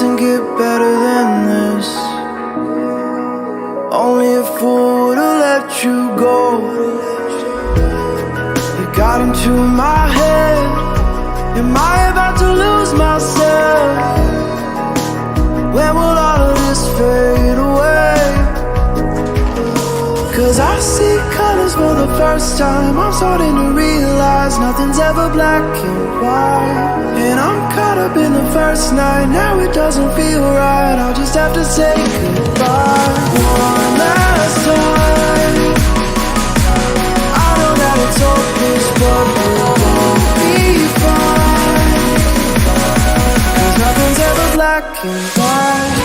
doesn't get better than this. Only a fool would've let you go. You got into my head. Am I about to lose myself? When will all of this fade away? 'Cause I see colors for the first time. I'm starting to realize nothing's ever black and white. And I'm caught up in the first night. Now it doesn't feel right. I'll just have to say goodbye one last time. I know that it's hopeless, but we'll both be fine. 'Cause nothing's ever black and white.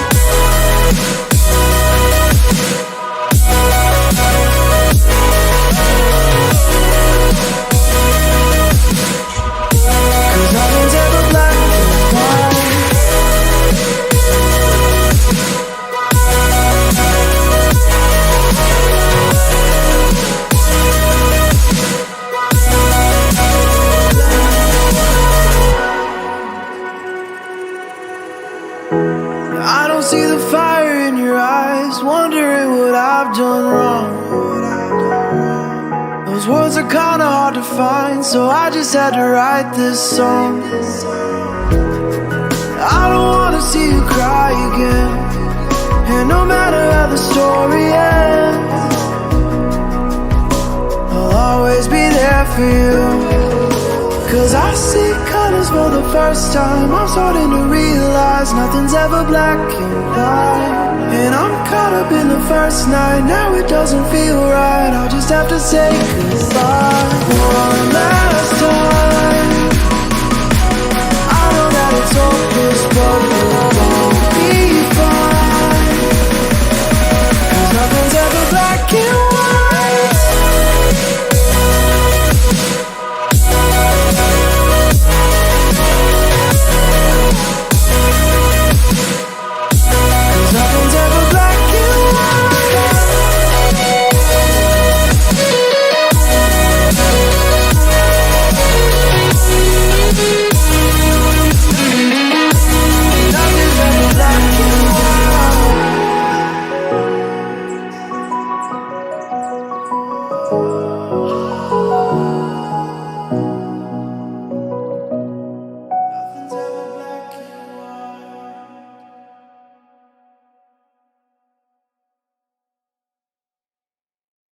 I don't see the fire in your eyes, wondering what I've done wrong. Those words are kinda hard to find, so I just had to write this song. I don't wanna see you cry again, and no matter how the story ends, I'll always be there for you. 'Cause I see colors for the first time. I'm starting to realize nothing's ever black and white. And I'm caught up in the first night. Now it doesn't feel right. I'll just have to say goodbye one last time.